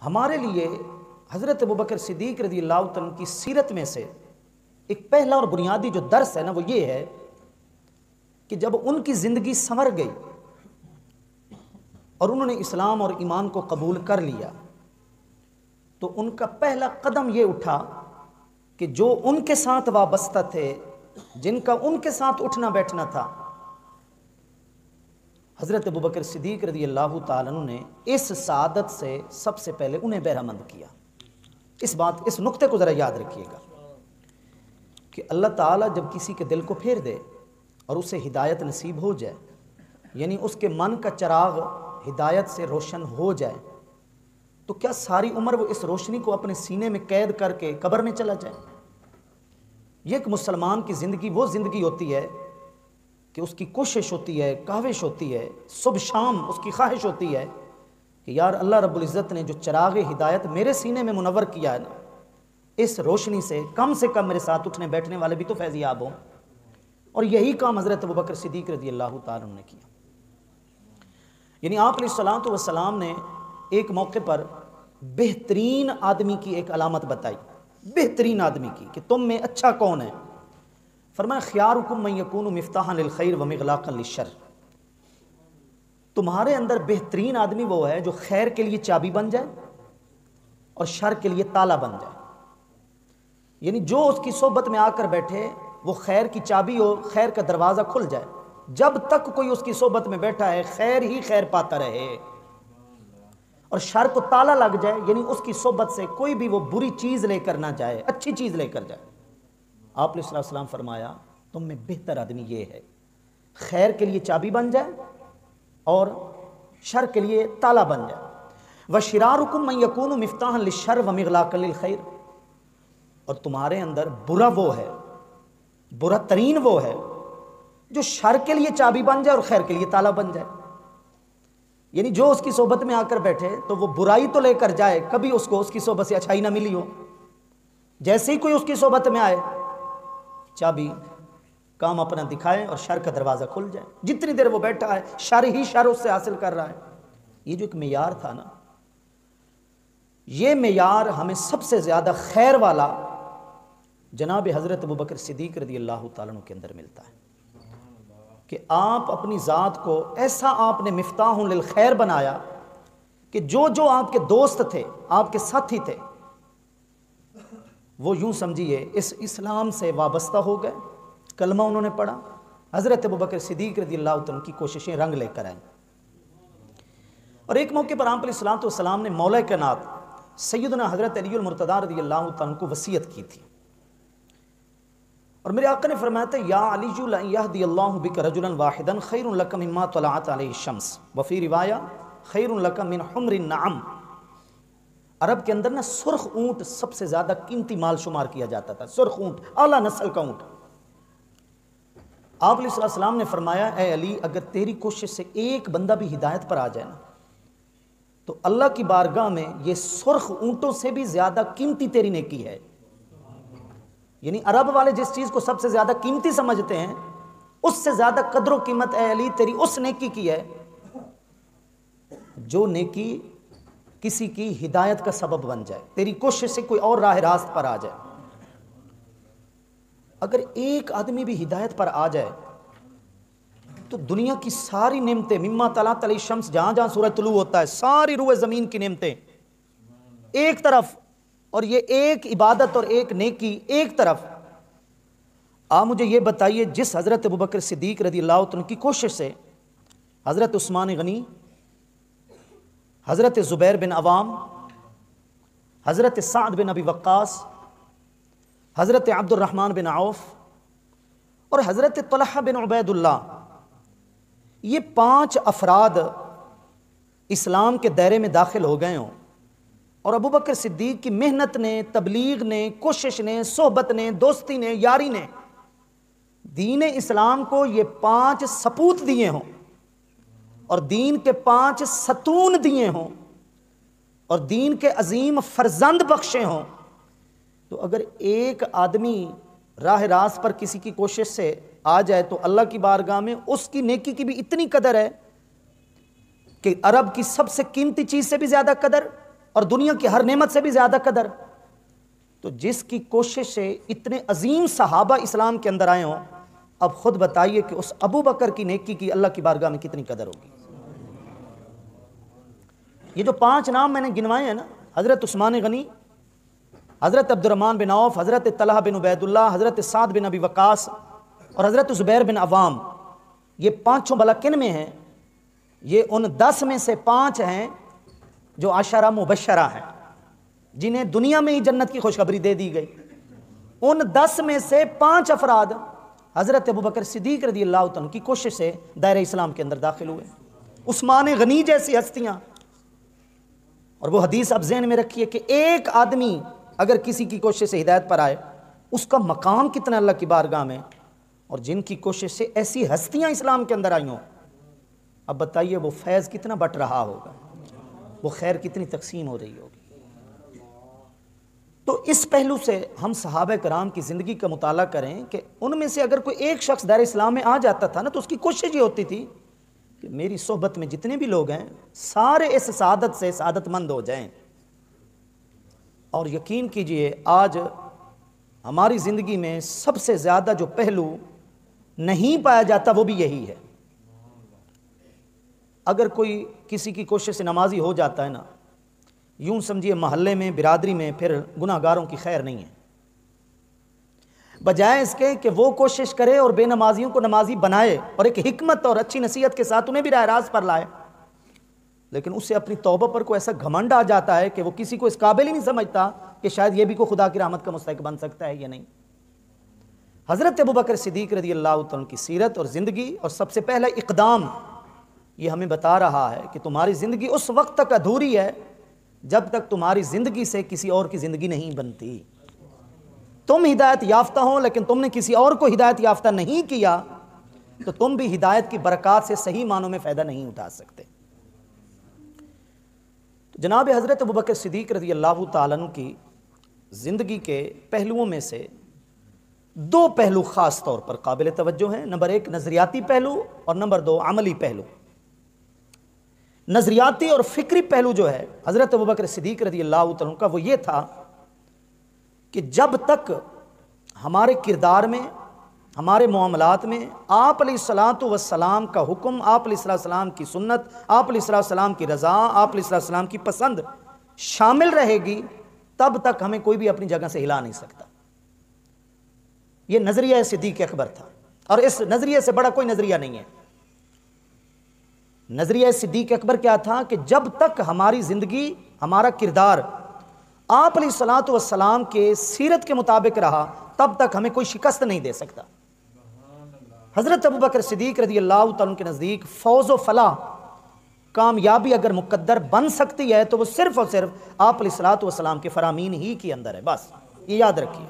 ہمارے لیے حضرت ابوبکر صدیق رضی اللہ تعالیٰ عنہ کی سیرت میں سے ایک پہلا اور بنیادی جو درس ہے نا وہ یہ ہے کہ جب ان کی زندگی سنور گئی اور انہوں نے اسلام اور ایمان کو قبول کر لیا تو ان کا پہلا قدم یہ اٹھا کہ جو ان کے ساتھ وابستہ تھے، جن کا ان کے ساتھ اٹھنا بیٹھنا تھا، حضرت ابوبکر صدیق رضی اللہ تعالیٰ عنہ نے اس سعادت سے سب سے پہلے انہیں بہرہ کیا۔ اس نقطے کو ذرا یاد رکھیے گا کہ اللہ تعالیٰ جب کسی کے دل کو پھیر دے اور اسے ہدایت نصیب ہو جائے، یعنی اس کے من کا چراغ ہدایت سے روشن ہو جائے، تو کیا ساری عمر وہ اس روشنی کو اپنے سینے میں قید کر کے قبر میں چلا جائے؟ یہ ایک مسلمان کی زندگی وہ زندگی ہوتی ہے کہ اس کی کوشش ہوتی ہے، کاوش ہوتی ہے، صبح شام اس کی خواہش ہوتی ہے کہ یار اللہ رب العزت نے جو چراغ ہدایت میرے سینے میں منور کیا ہے نا، اس روشنی سے کم میرے ساتھ اٹھنے بیٹھنے والے بھی تو فیض یاب ہوں۔ اور یہی کام حضرت ابوبکر صدیق رضی اللہ تعالیٰ عنہ نے کیا۔ یعنی آپ علیہ الصلوۃ والسلام نے ایک موقع پر بہترین آدمی کی ایک علامت بتائی، بہترین آدمی کی، کہ تم میں اچھا کون ہے؟ فرمایا خیارکم من یکون مفتاحا للخیر ومغلاقا للشر، تمہارے اندر بہترین آدمی وہ ہے جو خیر کے لیے چابی بن جائے اور شر کے لیے تالا بن جائے۔ یعنی جو اس کی صحبت میں آ کر بیٹھے وہ خیر کی چابی ہو، خیر کا دروازہ کھل جائے، جب تک کوئی اس کی صحبت میں بیٹھا ہے خیر ہی خیر پاتا رہے، اور شر کو تالا لگ جائے، یعنی اس کی صحبت سے کوئی بھی وہ بری چیز لے کر نہ جائے، اچھی چیز لے کر جائے۔ آپ علیہ السلام فرمایا تم میں بہتر آدمی یہ ہے خیر کے لیے چابی بن جائے اور شر کے لیے تالا بن جائے۔ وَشِرَارُكُم مَّن يَكُونُ مِفْتَاحًا لِلشَّرِّ وَمِغْلَاقًا لِلْخَيْرِ، اور تمہارے اندر برا وہ ہے، برا ترین وہ ہے جو شر کے لیے چابی بن جائے اور خیر کے لیے تالا بن جائے۔ یعنی جو اس کی صحبت میں آ کر بیٹھے تو وہ برائی تو لے کر جائے، کبھی اس کو اس کی صحبت سے اچھائی نہ ملی ہو، جیسے ہی کوئی اس کی صحبت میں آئے چابی کام اپنا دکھائے اور شر کا دروازہ کھل جائے، جتنی دیر وہ بیٹھا ہے شر ہی شر اس سے حاصل کر رہا ہے۔ یہ جو ایک معیار تھا نا، یہ معیار ہمیں سب سے زیادہ خیر والا جناب حضرت ابوبکر صدیق رضی اللہ تعالیٰ عنہ کے اندر ملتا ہے کہ آپ اپنی ذات کو ایسا آپ نے مفتاح للخیر بنایا کہ جو آپ کے دوست تھے، آپ کے ساتھی تھے، وہ یوں سمجھیے اس اسلام سے وابستہ ہو گئے، کلمہ انہوں نے پڑھا، حضرت ابوبکر صدیق رضی اللہ تعالیٰ عنہ کی کوششیں رنگ لے کر آئیں۔ اور ایک موقع پر آپ علیہ الصلوۃ والسلام نے مولا کائنات سیدنا حضرت علی المرتضیٰ رضی اللہ تعالیٰ عنہ کو وصیت کی تھی، اور میرے آقا نے فرمایا تھا یا علی لن یہدی اللہ بک رجلا واحدا خیر لک مما طلعت علیہ الشمس، وفی روایہ خیر لک من حمر النعم۔ عرب کے اندر نا سرخ اونٹ سب سے زیادہ قیمتی مال شمار کیا جاتا تھا، سرخ اونٹ، اعلیٰ نسل کا اونٹ۔ آپ علیہ السلام نے فرمایا اے علی اگر تیری کوشش سے ایک بندہ بھی ہدایت پر آ جائے نا تو اللہ کی بارگاہ میں یہ سرخ اونٹوں سے بھی زیادہ قیمتی تیری نیکی ہے۔ یعنی عرب والے جس چیز کو سب سے زیادہ قیمتی سمجھتے ہیں اس سے زیادہ قدر و قیمت اے علی تیری اس نیکی کی ہے جو نیکی کسی کی ہدایت کا سبب بن جائے، تیری کوشش سے کوئی اور راہ راست پر آ جائے۔ اگر ایک آدمی بھی ہدایت پر آ جائے تو دنیا کی ساری نعمتیں مما طلعت علیہ الشمس، جہاں جہاں سورج طلوع ہوتا ہے ساری روئے زمین کی نعمتیں ایک طرف، اور یہ ایک عبادت اور ایک نیکی ایک طرف۔ آپ مجھے یہ بتائیے جس حضرت ابوبکر صدیق رضی اللہ عنہ کی کوشش سے حضرت عثمان غنی، حضرت زبیر بن عوام، حضرت سعد بن ابی وقاص، حضرت عبد الرحمن بن عوف اور حضرت طلحہ بن عبید اللہ، یہ 5 افراد اسلام کے دائرے میں داخل ہو گئے ہوں، اور ابوبکر صدیق کی محنت نے، تبلیغ نے، کوشش نے، صحبت نے، دوستی نے، یاری نے دین اسلام کو یہ 5 سپوت دیے ہوں اور دین کے 5 ستون دیے ہوں اور دین کے عظیم فرزند بخشے ہوں، تو اگر ایک آدمی راہ راست پر کسی کی کوشش سے آ جائے تو اللہ کی بارگاہ میں اس کی نیکی کی بھی اتنی قدر ہے کہ عرب کی سب سے قیمتی چیز سے بھی زیادہ قدر اور دنیا کی ہر نعمت سے بھی زیادہ قدر. تو جس کی کوشش سے اتنے عظیم صحابہ اسلام کے اندر آئے ہوں، اب خود بتائیے کہ اس ابو بکر کی نیکی کی اللہ کی بارگاہ میں کتنی قدر ہوگی. یہ جو 5 نام میں نے گنوائے ہیں نا، حضرت عثمان غنی، حضرت عبد الرحمن بن عوف، حضرت طلحہ بن عبید اللہ، حضرت سعد بن ابی وقاص اور حضرت زبیر بن عوام، یہ 5 بھلا کن میں ہیں؟ یہ ان 10 میں سے 5 ہیں جو عشرہ مبشرہ ہیں، جنہیں دنیا میں ہی جنت کی خوشخبری دے دی گئی. ان 10 میں سے 5 افراد حضرت ابوبکر صدیق رضی اللہ عنہ کی کوشش سے دائرہ اسلام کے اندر داخل ہوئے. عثمان غنی جیسی ہستیاں. اور وہ حدیث اب ذہن میں رکھیے کہ ایک آدمی اگر کسی کی کوشش سے ہدایت پر آئے، اس کا مقام کتنا اللہ کی بارگاہ میں. اور جن کی کوشش سے ایسی ہستیاں اسلام کے اندر آئی ہوں، اب بتائیے وہ فیض کتنا بٹ رہا ہوگا، وہ خیر کتنی تقسیم ہو رہی ہوگی. تو اس پہلو سے ہم صحابہ کرام کی زندگی کا مطالعہ کریں کہ ان میں سے اگر کوئی ایک شخص دائرہ اسلام میں آ جاتا تھا نا، تو اس کی کوشش یہ ہوتی تھی کہ میری صحبت میں جتنے بھی لوگ ہیں سارے اس سعادت سے سعادت مند ہو جائیں. اور یقین کیجئے آج ہماری زندگی میں سب سے زیادہ جو پہلو نہیں پایا جاتا وہ بھی یہی ہے. اگر کوئی کسی کی کوشش سے نمازی ہو جاتا ہے نا، یوں سمجھیے محلے میں، برادری میں پھر گناہ گاروں کی خیر نہیں ہے. بجائے اس کے کہ وہ کوشش کرے اور بے نمازیوں کو نمازی بنائے اور ایک حکمت اور اچھی نصیحت کے ساتھ انہیں بھی راہ راست پر لائے، لیکن اسے اپنی توبہ پر کوئی ایسا گھمنڈ آ جاتا ہے کہ وہ کسی کو اس قابل ہی نہیں سمجھتا کہ شاید یہ بھی کوئی خدا کی رحمت کا مستحق بن سکتا ہے یا نہیں. حضرت ابوبکر صدیق رضی اللہ عنہ کی سیرت اور زندگی اور سب سے پہلا اقدام یہ ہمیں بتا رہا ہے کہ تمہاری زندگی اس وقت تک ادھوری ہے جب تک تمہاری زندگی سے کسی اور کی زندگی نہیں بنتی. تم ہدایت یافتہ ہو لیکن تم نے کسی اور کو ہدایت یافتہ نہیں کیا تو تم بھی ہدایت کی برکات سے صحیح معنوں میں فائدہ نہیں اٹھا سکتے. جناب حضرت ابوبکر صدیق رضی اللہ تعالیٰ عنہ کی زندگی کے پہلوؤں میں سے 2 پہلو خاص طور پر قابل توجہ ہیں. نمبر 1 نظریاتی پہلو اور نمبر 2 عملی پہلو. نظریاتی اور فکری پہلو جو ہے حضرت ابوبکر صدیق رضی اللہ عنہ کا وہ یہ تھا کہ جب تک ہمارے کردار میں، ہمارے معاملات میں آپ علیہ الصلوۃ والسلام کا حکم، آپ علیہ السلام کی سنت، آپ علیہ السلام کی رضا، آپ علیہ السلام کی پسند شامل رہے گی، تب تک ہمیں کوئی بھی اپنی جگہ سے ہلا نہیں سکتا. یہ نظریہ صدیق اکبر تھا اور اس نظریے سے بڑا کوئی نظریہ نہیں ہے. نظریہ صدیق اکبر کیا تھا کہ جب تک ہماری زندگی، ہمارا کردار آپ علیہ الصلوۃ والسلام کے سیرت کے مطابق رہا تب تک ہمیں کوئی شکست نہیں دے سکتا. حضرت ابوبکر صدیق رضی اللہ تعالیٰ کے نزدیک فوز و فلاح، کامیابی اگر مقدر بن سکتی ہے تو وہ صرف اور صرف آپ علیہ الصلوۃ والسلام کے فرامین ہی کے اندر ہے. بس یہ یاد رکھیے.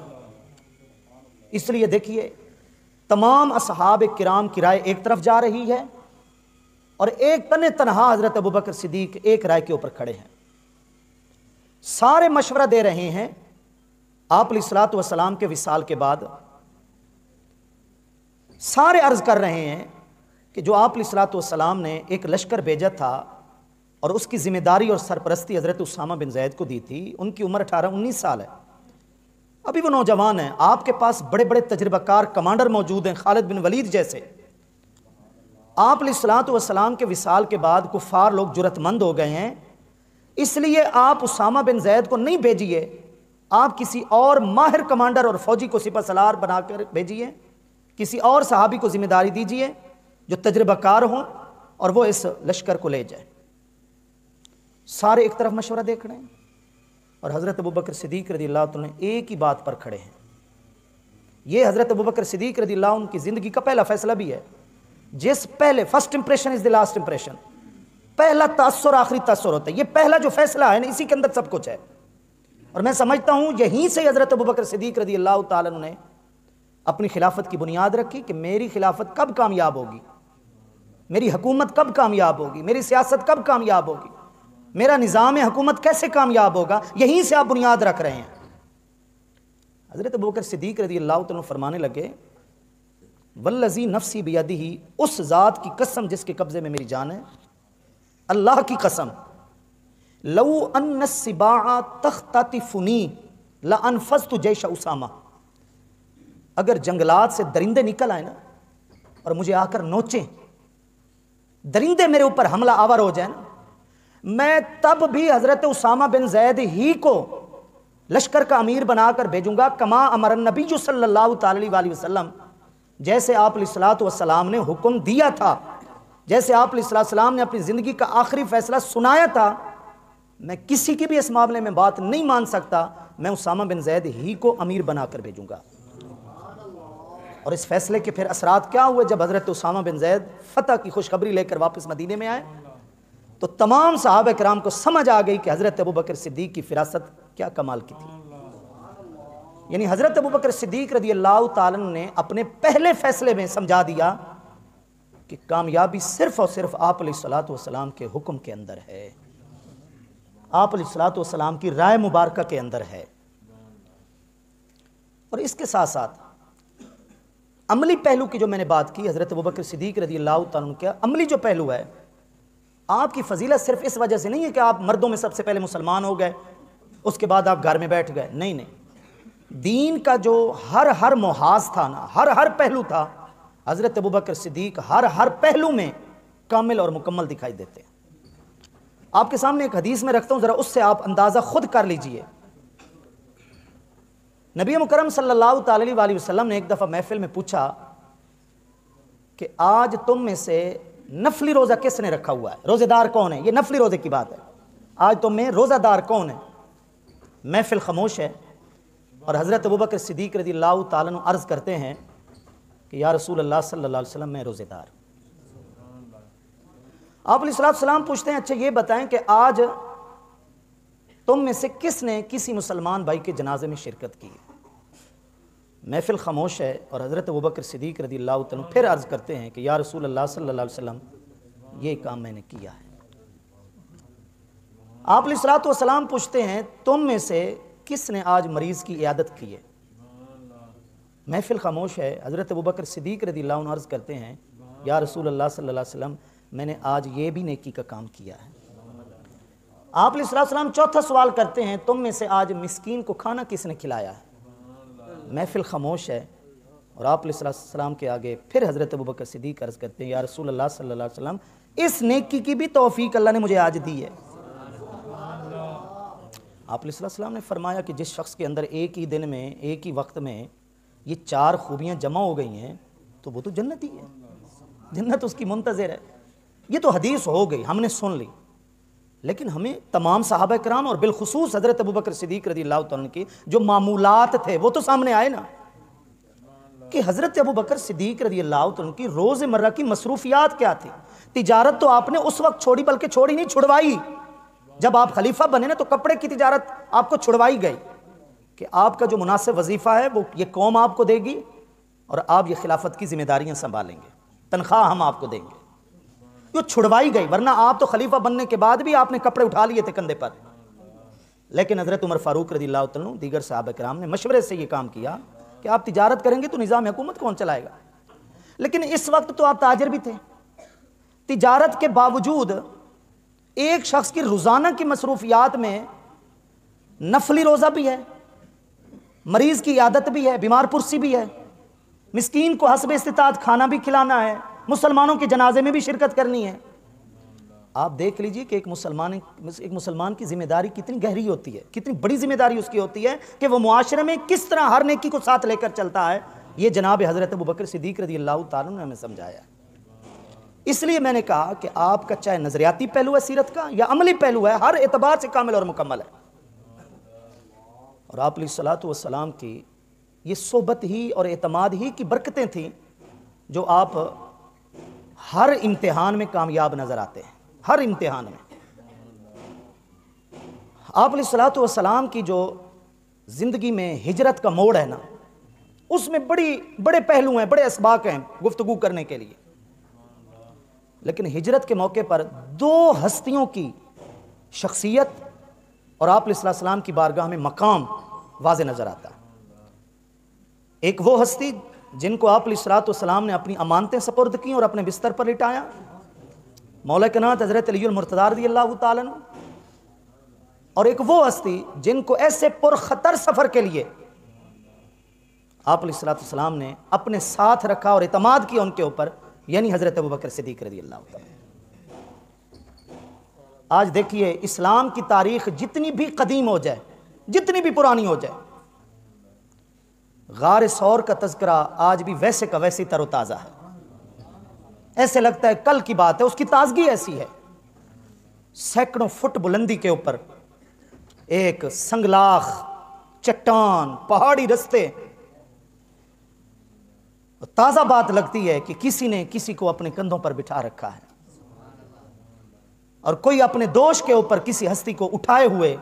اس لیے دیکھیے تمام اصحاب کرام کی رائے ایک طرف جا رہی ہے اور ایک تنہا حضرت ابوبکر صدیق ایک رائے کے اوپر کھڑے ہیں. سارے مشورہ دے رہے ہیں آپ علیہ الصلوۃ والسلام کے وصال کے بعد. سارے عرض کر رہے ہیں کہ جو آپ علیہ الصلوۃ والسلام نے ایک لشکر بھیجا تھا اور اس کی ذمہ داری اور سرپرستی حضرت اسامہ بن زید کو دی تھی، ان کی عمر 18-19 سال ہے، ابھی وہ نوجوان ہیں. آپ کے پاس بڑے بڑے تجربہ کار کمانڈر موجود ہیں، خالد بن ولید جیسے. آپ علیہ الصلوۃ والسلام کے وصال کے بعد کفار لوگ جرأت مند ہو گئے ہیں، اس لیے آپ اسامہ بن زید کو نہیں بھیجیے، آپ کسی اور ماہر کمانڈر اور فوجی کو سپہ سالار بنا کر بھیجیے، کسی اور صحابی کو ذمہ داری دیجیے جو تجربہ کار ہوں اور وہ اس لشکر کو لے جائے. سارے ایک طرف مشورہ دیکھ رہے ہیں اور حضرت ابوبکر صدیق رضی اللہ عنہ ایک ہی بات پر کھڑے ہیں. یہ حضرت ابوبکر صدیق رضی اللہ عنہ کی زندگی کا پہلا فیصلہ بھی ہے. جس پہلے first impression is the last impression, پہلا تاثر آخری تاثر ہوتا ہے. یہ پہلا جو فیصلہ ہے نا، اسی کے اندر سب کچھ ہے. اور میں سمجھتا ہوں یہیں سے حضرت ابوبکر صدیق رضی اللہ تعالیٰ عنہ نے اپنی خلافت کی بنیاد رکھی کہ میری خلافت کب کامیاب ہوگی، میری حکومت کب کامیاب ہوگی، میری سیاست کب کامیاب ہوگی، میرا نظام حکومت کیسے کامیاب ہوگا. یہیں سے آپ بنیاد رکھ رہے ہیں. حضرت ابوبکر صدیق رضی اللہ عنہ فرمانے لگے والذی نفسی بیدہ، اس ذات کی قسم جس کے قبضے میں میری جان ہے، اللہ کی قسم، لو ان السباع تختطفنی لانفذت جیش اسامہ، اگر جنگلات سے درندے نکل آئے نا اور مجھے آ کر نوچیں، درندے میرے اوپر حملہ آور ہو جائے نا، میں تب بھی حضرت اسامہ بن زید ہی کو لشکر کا امیر بنا کر بھیجوں گا، کما امر النبی صلی اللہ تعالی علیہ وسلم، جیسے آپ علیہ الصلوۃ والسلام نے حکم دیا تھا، جیسے آپ علیہ السلام نے اپنی زندگی کا آخری فیصلہ سنایا تھا۔ میں کسی کی بھی اس معاملے میں بات نہیں مان سکتا، میں اسامہ بن زید ہی کو امیر بنا کر بھیجوں گا۔ اور اس فیصلے کے پھر اثرات کیا ہوئے؟ جب حضرت اسامہ بن زید فتح کی خوشخبری لے کر واپس مدینے میں آئے تو تمام صحابہ کرام کو سمجھ آ گئی کہ حضرت ابوبکر صدیق کی فراست کیا کمال کی تھی۔ یعنی حضرت ابوبکر صدیق رضی اللہ تعالیٰ نے اپنے پہلے فیصلے میں سمجھا دیا کہ کامیابی صرف اور صرف آپ علیہ الصلوۃ والسلام کے حکم کے اندر ہے، آپ علیہ الصلوۃ والسلام کی رائے مبارکہ کے اندر ہے۔ اور اس کے ساتھ ساتھ عملی پہلو کی جو میں نے بات کی، حضرت ابوبکر صدیق رضی اللہ تعالیٰ عنہ کا عملی جو پہلو ہے، آپ کی فضیلت صرف اس وجہ سے نہیں ہے کہ آپ مردوں میں سب سے پہلے مسلمان ہو گئے، اس کے بعد آپ گھر میں بیٹھ گئے، نہیں نہیں، دین کا جو ہر محاذ تھا نا، ہر پہلو تھا، حضرت ابوبکر صدیق ہر پہلو میں کامل اور مکمل دکھائی دیتے ہیں۔ آپ کے سامنے ایک حدیث میں رکھتا ہوں، ذرا اس سے آپ اندازہ خود کر لیجئے۔ نبی مکرم صلی اللہ تعالی علیہ وسلم نے ایک دفعہ محفل میں پوچھا کہ آج تم میں سے نفلی روزہ کس نے رکھا ہوا ہے؟ روزے دار کون ہے؟ یہ نفلی روزے کی بات ہے، آج تم میں روزہ دار کون ہے؟ محفل خاموش ہے، اور حضرت ابوبکر صدیق رضی اللہ تعالیٰ عنہ عرض کرتے ہیں کہ یا رسول اللہ صلی اللہ علیہ وسلم میں روزے دار۔ آپ علیہ السلام پوچھتے ہیں اچھا یہ بتائیں کہ آج تم میں سے کس نے کسی مسلمان بھائی کے جنازے میں شرکت کی؟ محفل خاموش ہے، اور حضرت ابوبکر صدیق رضی اللہ تعالیٰ عنہ پھر عرض کرتے ہیں کہ یا رسول اللہ صلی اللہ علیہ وسلم یہ کام میں نے کیا ہے۔ آپ علیہ السلام پوچھتے ہیں تم میں سے کس نے آج مریض کی عیادت کی ہے؟ محفل خاموش ہے، حضرت ابوبکر صدیق رضی اللہ عنہ عرض کرتے ہیں یا رسول اللہ صلی اللہ علیہ وسلم میں نے آج یہ بھی نیکی کا کام کیا ہے۔ آپ علیہ السلام چوتھا سوال کرتے ہیں تم میں سے آج مسکین کو کھانا کس نے کھلایا ہے؟ محفل خاموش ہے، اور آپ علیہ السلام کے آگے پھر حضرت ابوبکر صدیق عرض کرتے ہیں یا رسول اللہ صلی اللہ علیہ وسلم اس نیکی کی بھی توفیق اللہ نے مجھے آج دی ہے۔ آپ علیہ السلام نے فرمایا کہ جس شخص کے اندر ایک ہی دن میں، ایک ہی وقت میں یہ 4 خوبیاں جمع ہو گئی ہیں تو وہ تو جنتی ہے، جنت اس کی منتظر ہے۔ یہ تو حدیث ہو گئی، ہم نے سن لی، لیکن ہمیں تمام صحابہ کرام اور بالخصوص حضرت ابوبکر صدیق رضی اللہ تعالیٰ کی جو معمولات تھے وہ تو سامنے آئے نا، کہ حضرت ابوبکر صدیق رضی اللہ تعالیٰ کی روز مرہ کی مصروفیات کیا تھی۔ تجارت تو آپ نے اس وقت چھوڑی، بلکہ چھوڑی نہیں، چھڑوائی۔ جب آپ خلیفہ بنے نا تو کپڑے کی تجارت آپ کو چھڑوائی گئی کہ آپ کا جو مناسب وظیفہ ہے وہ یہ قوم آپ کو دے گی، اور آپ یہ خلافت کی ذمہ داریاں سنبھالیں گے، تنخواہ ہم آپ کو دیں گے، جو چھڑوائی گئی۔ ورنہ آپ تو خلیفہ بننے کے بعد بھی آپ نے کپڑے اٹھا لیے تھے کندھے پر، لیکن حضرت عمر فاروق رضی اللہ تعالیٰ دیگر صحابہ کرام نے مشورے سے یہ کام کیا کہ آپ تجارت کریں گے تو نظام حکومت کون چلائے گا؟ لیکن اس وقت تو آپ تاجر بھی تھے، تجارت کے باوجود ایک شخص کی روزانہ کی مصروفیات میں نفلی روزہ بھی ہے، مریض کی عیادت بھی ہے، بیمار پرسی بھی ہے، مسکین کو حسب استطاعت کھانا بھی کھلانا ہے، مسلمانوں کے جنازے میں بھی شرکت کرنی ہے۔ آپ دیکھ لیجئے کہ ایک مسلمان کی ذمہ داری کتنی گہری ہوتی ہے، کتنی بڑی ذمہ داری اس کی ہوتی ہے کہ وہ معاشرے میں کس طرح ہر نیکی کو ساتھ لے کر چلتا ہے۔ یہ جناب حضرت ابوبکر صدیق رضی اللہ تعالیٰ نے ہمیں سمجھایا۔ اس لیے میں نے کہا کہ آپ کا چاہے نظریاتی پہلو ہے سیرت کا یا عملی پہلو ہے، ہر اعتبار سے کامل اور مکمل ہے۔ اور آپ علیہ الصلوۃ والسلام کی یہ صحبت ہی اور اعتماد ہی کی برکتیں تھیں جو آپ ہر امتحان میں کامیاب نظر آتے ہیں، ہر امتحان میں۔ آپ علیہ الصلوۃ والسلام کی جو زندگی میں ہجرت کا موڑ ہے نا، اس میں بڑے پہلو ہیں، بڑے اسباق ہیں گفتگو کرنے کے لیے، لیکن ہجرت کے موقع پر 2 ہستیوں کی شخصیت اور آپ علیہ السلام کی بارگاہ میں مقام واضح نظر آتا ہے۔ ایک وہ ہستی جن کو آپ علیہ السلام نے اپنی امانتیں سپرد کی اور اپنے بستر پر لٹایا، مولا کائنات حضرت علی المرتضیٰ رضی اللہ تعالیٰ عنہ، اور ایک وہ ہستی جن کو ایسے پرخطر سفر کے لیے آپ علیہ الصلوۃ والسلام نے اپنے ساتھ رکھا اور اعتماد کیا ان کے اوپر، یعنی حضرت ابوبکر صدیق رضی اللہ عنہ۔ آج دیکھیے اسلام کی تاریخ جتنی بھی قدیم ہو جائے، جتنی بھی پرانی ہو جائے، غار ثور کا تذکرہ آج بھی ویسے کا ویسے تر و تازہ ہے، ایسے لگتا ہے کل کی بات ہے، اس کی تازگی ایسی ہے۔ سینکڑوں فٹ بلندی کے اوپر ایک سنگلاخ، چٹان، پہاڑی رستے، تازہ بات لگتی ہے کہ کسی نے کسی کو اپنے کندھوں پر بٹھا رکھا ہے، اور کوئی اپنے دوش کے اوپر کسی ہستی کو اٹھائے ہوئے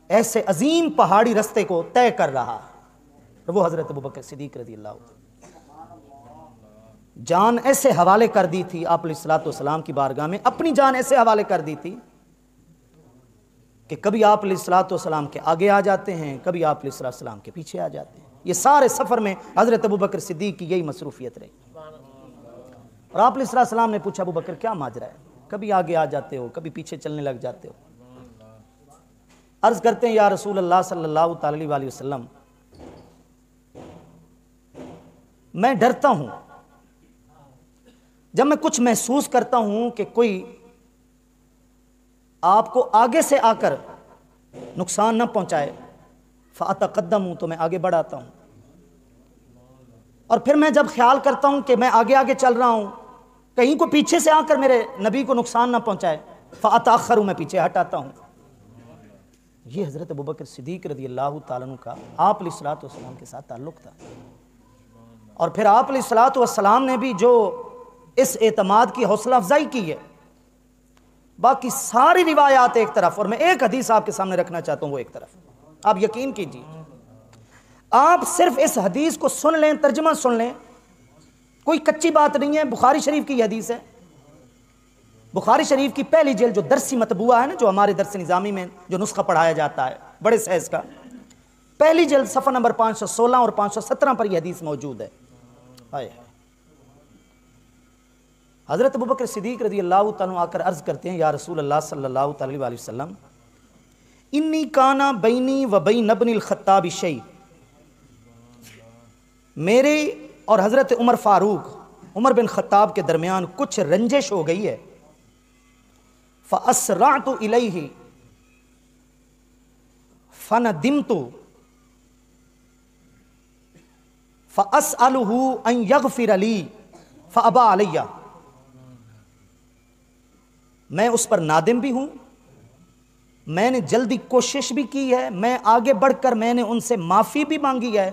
ایسے عظیم پہاڑی رستے کو طے کر رہا ہے، اور وہ حضرت ابوبکر صدیق رضی اللہ عنہ۔ جان ایسے حوالے کر دی تھی آپ علیہ الصلوۃ والسلام کی بارگاہ میں، اپنی جان ایسے حوالے کر دی تھی کہ کبھی آپ علیہ الصلوۃ والسلام کے آگے آ جاتے ہیں، کبھی آپ علیہ الصلوۃ والسلام کے پیچھے آ جاتے ہیں۔ یہ سارے سفر میں حضرت ابوبکر صدیق کی یہی مصروفیت رہی۔ اور آپ علیہ الصلوۃ والسلام نے پوچھا ابوبکر کیا ماجرا ہے، کبھی آگے آ جاتے ہو، کبھی پیچھے چلنے لگ جاتے ہو؟ عرض کرتے ہیں یا رسول اللہ صلی اللہ تعالی علیہ وسلم، میں ڈرتا ہوں جب میں کچھ محسوس کرتا ہوں کہ کوئی آپ کو آگے سے آ کر نقصان نہ پہنچائے، فأتقدم ہوں، تو میں آگے بڑھاتا ہوں، اور پھر میں جب خیال کرتا ہوں کہ میں آگے آگے چل رہا ہوں، کہیں کو پیچھے سے آ کر میرے نبی کو نقصان نہ پہنچائے، فأتأخر ہوں، میں پیچھے ہٹاتا ہوں۔ یہ حضرت ابوبکر صدیق رضی اللہ تعالیٰ عنہ کا آپ علیہ الصلوۃ والسلام کے ساتھ تعلق تھا، اور پھر آپ علیہ الصلوۃ والسلام نے بھی جو اس اعتماد کی حوصلہ افزائی کی ہے، باقی ساری روایات ایک طرف، اور میں ایک حدیث آپ کے سامنے رکھنا چاہتا ہوں وہ ایک طرف، آپ یقین کیجیے، آپ صرف اس حدیث کو سن لیں، ترجمہ سن لیں، کوئی کچی بات نہیں ہے، بخاری شریف کی یہ حدیث ہے، بخاری شریف کی پہلی جلد جو درسی مطبوعہ ہے نا، جو ہمارے درس نظامی میں جو نسخہ پڑھایا جاتا ہے بڑے سائز کا، پہلی جلد صفحہ نمبر 516 اور 517 پر یہ حدیث موجود ہے۔ حضرت ابوبکر صدیق رضی اللہ تعالیٰ آ کر عرض کرتے ہیں یا رسول اللہ صلی اللہ تعالی علیہ وسلم، انی کانا بینی و بین ابن الخطاب شیء، میرے اور حضرت عمر فاروق، عمر بن خطاب کے درمیان کچھ رنجش ہو گئی ہے، فاسرعت الیہ فندمت فاسألہ ان یغفر لی فابى علی، میں اس پر نادم بھی ہوں، میں نے جلدی کوشش بھی کی ہے، میں آگے بڑھ کر میں نے ان سے معافی بھی مانگی ہے،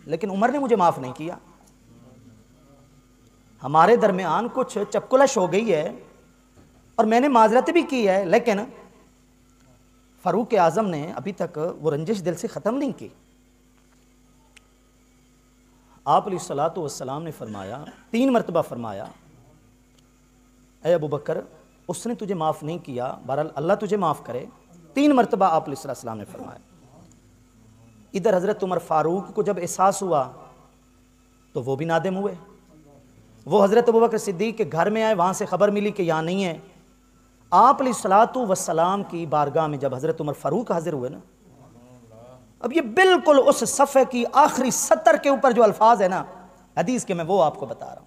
لیکن عمر نے مجھے معاف نہیں کیا۔ ہمارے درمیان کچھ چپکلش ہو گئی ہے اور میں نے معذرت بھی کی ہے، لیکن فاروق اعظم نے ابھی تک وہ رنجش دل سے ختم نہیں کی۔ آپ علیہ الصلوۃ والسلام نے فرمایا، 3 مرتبہ فرمایا، اے ابوبکر اس نے تجھے معاف نہیں کیا، بہرحال اللہ تجھے معاف کرے۔ 3 مرتبہ آپ علیہ السلام نے فرمایا۔ ادھر حضرت عمر فاروق کو جب احساس ہوا تو وہ بھی نادم ہوئے، وہ حضرت ابوبکر صدیق کے گھر میں آئے، وہاں سے خبر ملی کہ یہاں نہیں ہے۔ آپ علیہ الصلوۃ والسلام کی بارگاہ میں جب حضرت عمر فاروق حاضر ہوئے نا، اب یہ بالکل اس صفحے کی آخری سطر کے اوپر جو الفاظ ہے نا حدیث کے، میں وہ آپ کو بتا رہا ہوں۔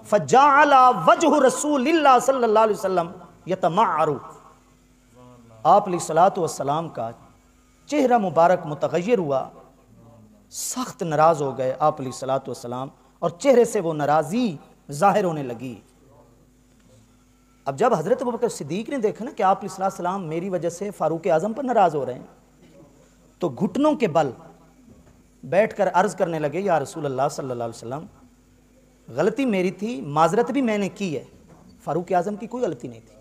فجعل وجہ رسول اللہ صلی اللہ علیہ وسلم یتمعر، آپ علیہ الصلوۃ والسلام کا چہرہ مبارک متغیر ہوا، سخت ناراض ہو گئے آپ علیہ الصلوۃ والسلام، اور چہرے سے وہ ناراضی ظاہر ہونے لگی۔ اب جب حضرت ابوبکر صدیق نے دیکھا نا کہ آپ علیہ الصلوۃ والسلام میری وجہ سے فاروق اعظم پر ناراض ہو رہے ہیں، تو گھٹنوں کے بل بیٹھ کر عرض کرنے لگے یا رسول اللہ صلی اللہ علیہ وسلم، غلطی میری تھی، معذرت بھی میں نے کی ہے، فاروق اعظم کی کوئی غلطی نہیں تھی۔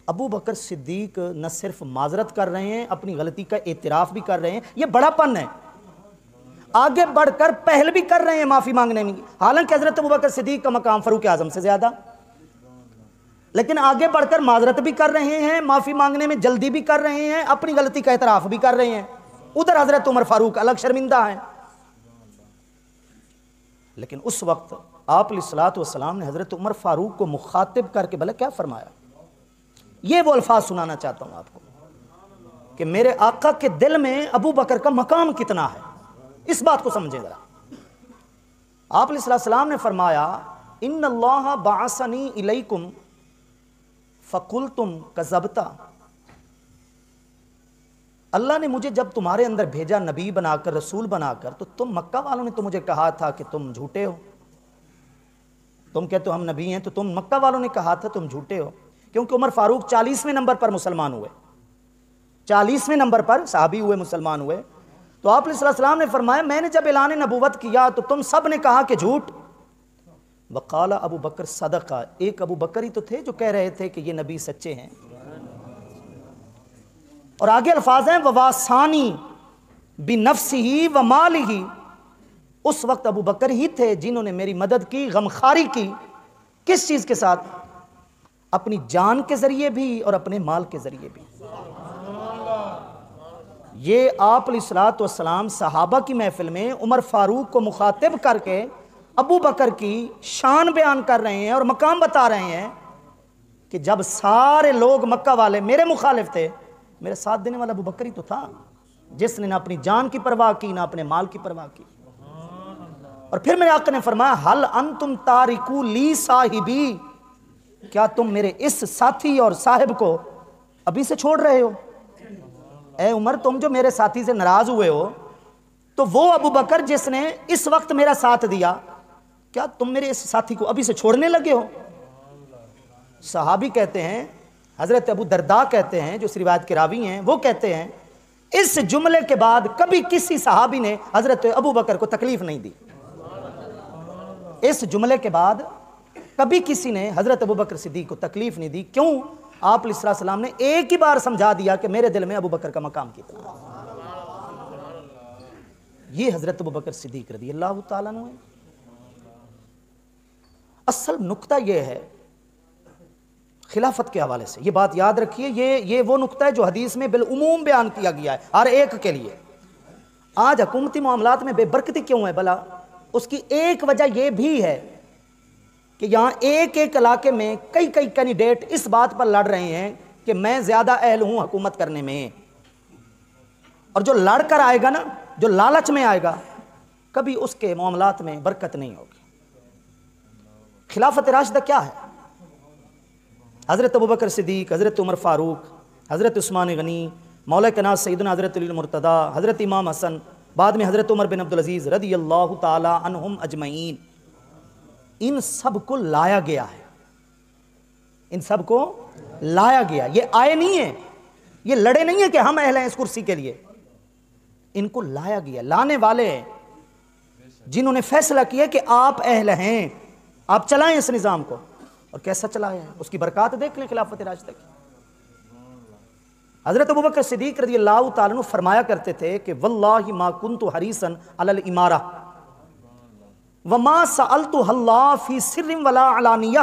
ابو بکر صدیق نہ صرف معذرت کر رہے ہیں، اپنی غلطی کا اعتراف بھی کر رہے ہیں، یہ بڑا پن ہے، آگے بڑھ کر پہل بھی کر رہے ہیں معافی مانگنے میں، حالانکہ حضرت ابو بکر صدیق کا مقام فاروق اعظم سے زیادہ، لیکن آگے بڑھ کر معذرت بھی کر رہے ہیں، معافی مانگنے میں جلدی بھی کر رہے ہیں، اپنی غلطی کا اعتراف بھی کر رہے ہیں۔ ادھر حضرت عمر فاروق الگ شرمندہ ہیں، لیکن اس وقت آپ علیہ الصلوۃ والسلام نے حضرت عمر فاروق کو مخاطب کر کے بھلا کیا فرمایا، یہ وہ الفاظ سنانا چاہتا ہوں آپ کو۔ کہ میرے آقا کے دل میں ابو بکر کا مقام کتنا ہے، اس بات کو سمجھیں ذرا۔ آپ علیہ السلام نے فرمایا ان اللہ بعثنی الیکم فقلتم کذبتا، اللہ نے مجھے جب تمہارے اندر بھیجا نبی بنا کر، رسول بنا کر، تو تم مکہ والوں نے تو مجھے کہا تھا کہ تم جھوٹے ہو، تم کہتے ہو ہم نبی ہیں، تو تم مکہ والوں نے کہا تھا تم جھوٹے ہو، کیونکہ عمر فاروق 40ویں نمبر پر مسلمان ہوئے، 40ویں نمبر پر صحابی ہوئے، مسلمان ہوئے۔ تو آپ علیہ السلام نے فرمایا میں نے جب اعلان نبوت کیا تو تم سب نے کہا کہ جھوٹ، وقال ابو بکر صدقہ، ایک ابو بکر ہی تو تھے جو کہہ رہے تھے کہ یہ نبی سچے ہیں۔ اور آگے الفاظ ہیں وواسانی بنفسہ ومالہ، اس وقت ابو بکر ہی تھے جنہوں نے میری مدد کی، غمخاری کی، کس چیز کے ساتھ؟ اپنی جان کے ذریعے بھی اور اپنے مال کے ذریعے بھی۔ یہ آپ علیہ السلام صحابہ کی محفل میں عمر فاروق کو مخاطب کر کے ابو بکر کی شان بیان کر رہے ہیں اور مقام بتا رہے ہیں کہ جب سارے لوگ مکہ والے میرے مخالف تھے، میرے ساتھ دینے والا ابو بکر ہی تو تھا جس نے نہ اپنی جان کی پرواہ کی نہ اپنے مال کی پرواہ کی۔ اور پھر میرے آقا نے فرمایا حل انتم تارکو لی صاحبی، کیا تم میرے اس ساتھی اور صاحب کو ابھی سے چھوڑ رہے ہو؟ اے عمر تم جو میرے ساتھی سے ناراض ہوئے ہو، تو وہ ابو بکر جس نے اس وقت میرا ساتھ دیا، کیا تم میرے اس ساتھی کو ابھی سے چھوڑنے لگے ہو؟ صحابی کہتے ہیں، حضرت ابو درداء کہتے ہیں جو اس روایت کے راوی ہیں، وہ کہتے ہیں اس جملے کے بعد کبھی کسی صحابی نے حضرت ابو بکر کو تکلیف نہیں دی۔ اس جملے کے بعد کبھی کسی نے حضرت ابو بکر صدیق کو تکلیف نہیں دی، کیوں؟ آپ علیہ السلام نے ایک ہی بار سمجھا دیا کہ میرے دل میں ابو بکر کا مقام کتنا ہے۔ یہ حضرت ابو بکر صدیق رضی اللہ تعالیٰ عنہ ہے۔ اصل نقطہ یہ ہے خلافت کے حوالے سے، یہ بات یاد رکھیے، یہ وہ نقطہ ہے جو حدیث میں بالعموم بیان کیا گیا ہے ہر ایک کے لیے۔ آج حکومتی معاملات میں بے برکتی کیوں ہے بھلا؟ اس کی ایک وجہ یہ بھی ہے کہ یہاں ایک ایک علاقے میں کئی کینڈیڈیٹ اس بات پر لڑ رہے ہیں کہ میں زیادہ اہل ہوں حکومت کرنے میں، اور جو لڑ کر آئے گا نا، جو لالچ میں آئے گا، کبھی اس کے معاملات میں برکت نہیں ہوگی۔ خلافت راشدہ کیا ہے؟ حضرت ابوبکر صدیق، حضرت عمر فاروق، حضرت عثمان غنی، مولا کائنات سیدنا حضرت علی المرتضیٰ، حضرت امام حسن، بعد میں حضرت عمر بن عبدالعزیز رضی اللہ تعالی عنہم اجمعین، ان سب کو لایا گیا ہے، ان سب کو لایا گیا۔ یہ آئے نہیں ہیں، یہ لڑے نہیں ہیں کہ ہم اہل ہیں اس کرسی کے لیے، ان کو لایا گیا۔ لانے والے ہیں جنہوں نے فیصلہ کیا کہ آپ اہل ہیں، آپ چلائیں اس نظام کو، اور کیسا چلایا ہے، اس کی برکات دیکھ لیں خلافت راشدہ کی۔ حضرت ابوبکر صدیق رضی اللہ تعالیٰ عنہ فرمایا کرتے تھے کہ واللہ ما کنت حریصا علی الامارہ وما سألتها اللہ فی سر ولا علانیہ،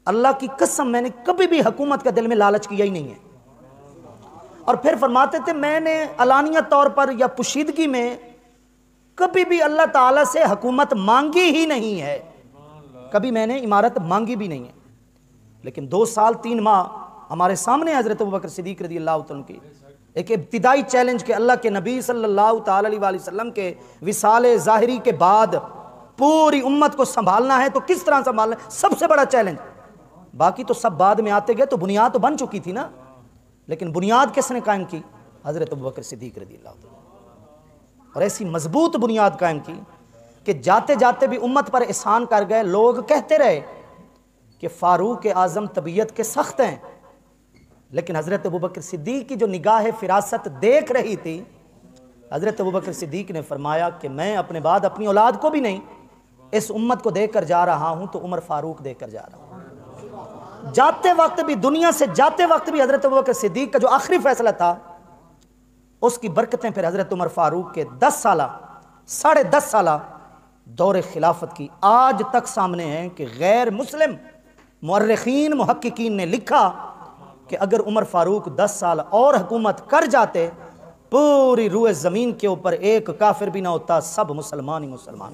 اللہ کی قسم میں نے کبھی بھی حکومت کا دل میں لالچ کیا ہی نہیں ہے۔ اور پھر فرماتے تھے میں نے علانیہ طور پر یا پوشیدگی میں کبھی بھی اللہ تعالیٰ سے حکومت مانگی ہی نہیں ہے، کبھی میں نے امارت مانگی بھی نہیں ہے۔ لیکن 2 سال 3 ماہ ہمارے سامنے حضرت ابوبکر صدیق رضی اللہ عنہ کی ایک ابتدائی چیلنج کہ اللہ کے نبی صلی اللہ تعالی علیہ وسلم کے وصال ظاہری کے بعد پوری امت کو سنبھالنا ہے، تو کس طرح سنبھالنا ہے، سب سے بڑا چیلنج۔ باقی تو سب بعد میں آتے گئے، تو بنیاد تو بن چکی تھی نا، لیکن بنیاد کس نے قائم کی؟ حضرت ابوبکر صدیق رضی اللہ عنہ، اور ایسی مضبوط بنیاد قائم کی کہ جاتے جاتے بھی امت پر احسان کر گئے۔ لوگ کہتے رہے کہ فاروق اعظم طبیعت کے سخت ہیں، لیکن حضرت ابوبکر صدیق کی جو نگاہ فراست دیکھ رہی تھی، حضرت ابوبکر صدیق نے فرمایا کہ میں اپنے بعد اپنی اولاد کو بھی نہیں، اس امت کو دے کر جا رہا ہوں تو عمر فاروق دے کر جا رہا ہوں۔ جاتے وقت بھی، دنیا سے جاتے وقت بھی حضرت ابوبکر صدیق کا جو آخری فیصلہ تھا، اس کی برکتیں پھر حضرت عمر فاروق کے 10 سالہ 10.5 سالہ دور خلافت کی آج تک سامنے ہیں کہ غیر مسلم مورخین محققین نے لکھا کہ اگر عمر فاروق 10 سال اور حکومت کر جاتے، پوری روئے زمین کے اوپر ایک کافر بھی نہ ہوتا، سب مسلمان ہی مسلمان۔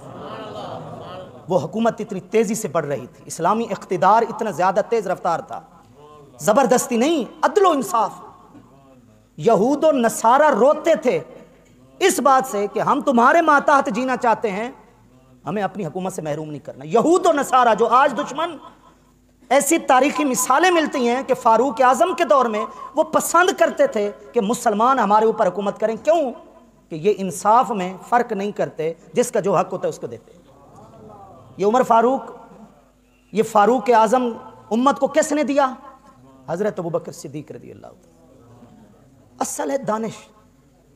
وہ حکومت اتنی تیزی سے بڑھ رہی تھی، اسلامی اقتدار اتنا زیادہ تیز رفتار تھا، زبردستی نہیں، عدل و انصاف۔ یہود و نصارہ روتے تھے اس بات سے کہ ہم تمہارے ماتحت جینا چاہتے ہیں، ہمیں اپنی حکومت سے محروم نہیں کرنا۔ یہود و نصارہ جو آج دشمن، ایسی تاریخی مثالیں ملتی ہیں کہ فاروق اعظم کے دور میں وہ پسند کرتے تھے کہ مسلمان ہمارے اوپر حکومت کریں۔ کیوں؟ کہ یہ انصاف میں فرق نہیں کرتے، جس کا جو حق ہوتا ہے اس کو دیتے۔ یہ عمر فاروق، یہ فاروق اعظم امت کو کس نے دیا؟ حضرت ابوبکر صدیق رضی اللہ عنہ۔ اصل ہے دانش،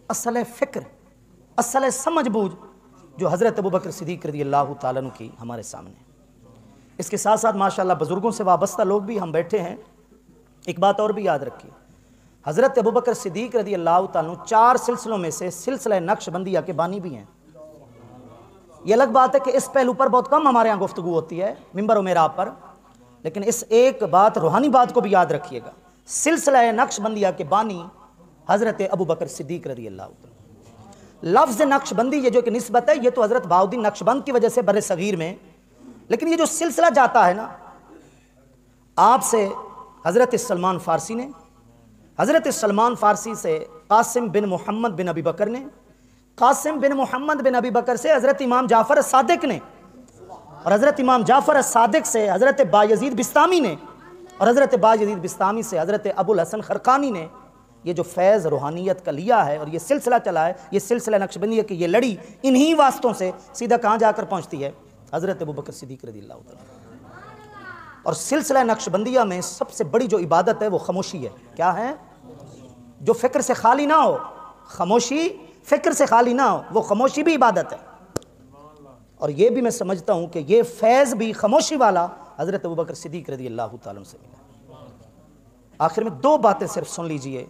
اصل ہے فکر، اصل ہے سمجھ بوجھ جو حضرت ابوبکر صدیق رضی اللہ تعالیٰ عنہ کی ہمارے سامنے۔ اس کے ساتھ ساتھ ماشاءاللہ بزرگوں سے وابستہ لوگ بھی ہم بیٹھے ہیں۔ ایک بات اور بھی یاد رکھیے، حضرت ابوبکر صدیق رضی اللہ تعالیٰ عنہ 4 سلسلوں میں سے سلسلہ نقش بندیہ کے بانی بھی ہیں۔ یہ الگ بات ہے کہ اس پہلو پر بہت کم ہمارے ہاں گفتگو ہوتی ہے ممبر و محراب پر، لیکن اس ایک بات، روحانی بات کو بھی یاد رکھیے گا، سلسلہ نقش بندیہ کے بانی حضرت ابوبکر صدیق رضی اللہ عنہ۔ لفظ نقش بندی یہ جو کہ نسبت ہے، یہ تو حضرت بہاؤالدین نقش بند کی وجہ سے بر صغیر میں، لیکن یہ جو سلسلہ جاتا ہے نا، آپ سے حضرت سلمان فارسی نے، حضرت سلمان فارسی سے قاسم بن محمد بن ابی بکر نے، قاسم بن محمد بن ابی بکر سے حضرت امام جعفر الصادق نے، اور حضرت امام جعفر الصادق سے حضرت بایزید بستامی نے، اور حضرت بایزید بستامی سے حضرت ابو الحسن خرقانی نے یہ جو فیض روحانیت کا لیا ہے اور یہ سلسلہ چلا ہے، یہ سلسلہ نقشبندیہ کی یہ لڑی انہی واسطوں سے سیدھا کہاں جا کر پہنچتی ہے؟ حضرت ابوبکر صدیق رضی اللہ عنہ۔ اور سلسلہ نقشبندیہ میں سب سے بڑی جو عبادت ہے وہ خاموشی ہے۔ کیا ہے؟ جو فکر سے خالی نہ ہو، خاموشی فکر سے خالی نہ ہو، وہ خاموشی بھی عبادت ہے۔ اور یہ بھی میں سمجھتا ہوں کہ یہ فیض بھی خاموشی والا حضرت ابوبکر صدیق رضی اللہ تعالیٰ عنہ سے ملا۔ آخر میں 2 باتیں صرف سن لیجئے،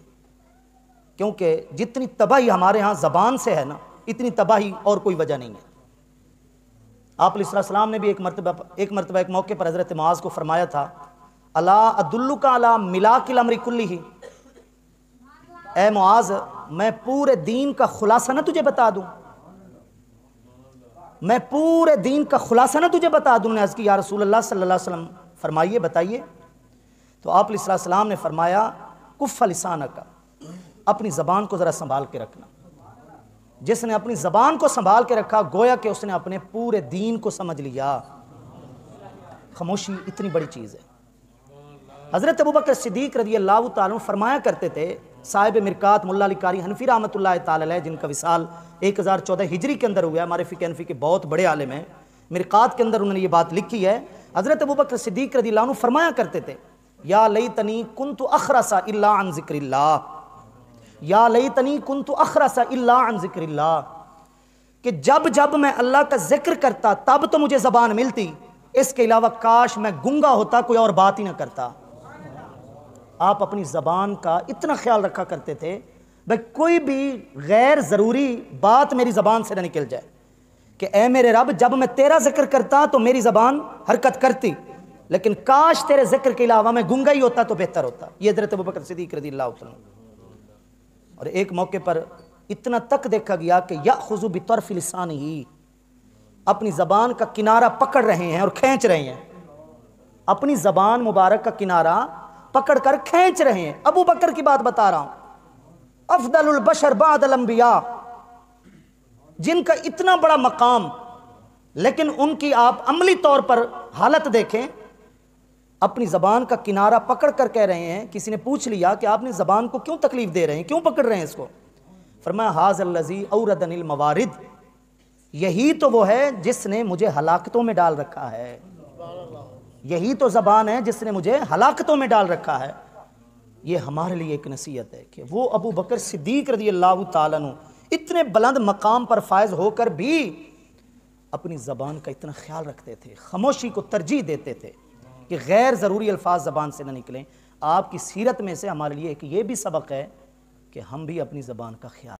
کیونکہ جتنی تباہی ہمارے ہاں زبان سے ہے نا، اتنی تباہی اور کوئی وجہ نہیں ہے۔ آپ علیہ السلام نے بھی ایک مرتبہ ایک موقع پر حضرت معاذ کو فرمایا تھا، الا ادلک علی ملاک الامر کلہ، اے معاذ میں پورے دین کا خلاصہ نہ تجھے بتا دوں، میں پورے دین کا خلاصہ نہ تجھے بتا دوں۔ نے عرض کی یا رسول اللہ صلی اللہ علیہ وسلم فرمائیے، بتائیے۔ تو آپ علیہ السلام نے فرمایا کف لسانک، اپنی زبان کو ذرا سنبھال کے رکھنا۔ جس نے اپنی زبان کو سنبھال کے رکھا گویا کہ اس نے اپنے پورے دین کو سمجھ لیا۔ خاموشی اتنی بڑی چیز ہے۔ حضرت ابوبکر صدیق رضی اللہ تعالیٰ عنہ فرمایا کرتے تھے، صاحب مرکات ملا علی قاری حنفی رحمۃ اللہ تعالی علیہ، جن کا وصال 1014 ہجری کے اندر ہوا ہے، ہمارے فقہ حنفی کے بہت بڑے عالم ہیں، مرکات کے اندر انہوں نے یہ بات لکھی ہے۔ حضرت ابوبکر صدیق رضی اللہ عنہ فرمایا کرتے تھے، یا لیتنی کنت اخرس الا عن ذکر اللہ، یا لیتنی کنت اخرس الا عن ذکر اللہ، کہ جب جب میں اللہ کا ذکر کرتا تب تو مجھے زبان ملتی، اس کے علاوہ کاش میں گنگا ہوتا، کوئی اور بات ہی نہ کرتا۔ آپ اپنی زبان کا اتنا خیال رکھا کرتے تھے بھئی کوئی بھی غیر ضروری بات میری زبان سے نہ نکل جائے، کہ اے میرے رب جب میں تیرا ذکر کرتا تو میری زبان حرکت کرتی، لیکن کاش تیرے ذکر کے علاوہ میں گنگا ہی ہوتا تو بہتر ہوتا۔ یہ حضرت ابوبکر صدیق رضی اللہ عنہ۔ اور ایک موقع پر اتنا تک دیکھا گیا کہ یأخذ بطرف لسانہ، اپنی زبان کا کنارہ پکڑ رہے ہیں اور کھینچ رہے ہیں، اپنی زبان مبارک کا کنارہ پکڑ کر کھینچ رہے ہیں۔ ابو بکر کی بات بتا رہا ہوں، افضل البشر بعد الانبیاء، جن کا اتنا بڑا مقام، لیکن ان کی آپ عملی طور پر حالت دیکھیں، اپنی زبان کا کنارہ پکڑ کر کہہ رہے ہیں۔ کسی نے پوچھ لیا کہ آپ نے زبان کو کیوں تکلیف دے رہے ہیں، کیوں پکڑ رہے ہیں اس کو؟ فرمایا ھذا الذی اوردنی الموارد، یہی تو وہ ہے جس نے مجھے ہلاکتوں میں ڈال رکھا ہے، یہی تو زبان ہے جس نے مجھے ہلاکتوں میں ڈال رکھا ہے۔ یہ ہمارے لیے ایک نصیحت ہے کہ وہ ابو بکر صدیق رضی اللہ تعالیٰ عنہ اتنے بلند مقام پر فائز ہو کر بھی اپنی زبان کا اتنا خیال رکھتے تھے، خاموشی کو ترجیح دیتے تھے کہ غیر ضروری الفاظ زبان سے نہ نکلیں۔ آپ کی سیرت میں سے ہمارے لیے ایک یہ بھی سبق ہے کہ ہم بھی اپنی زبان کا خیال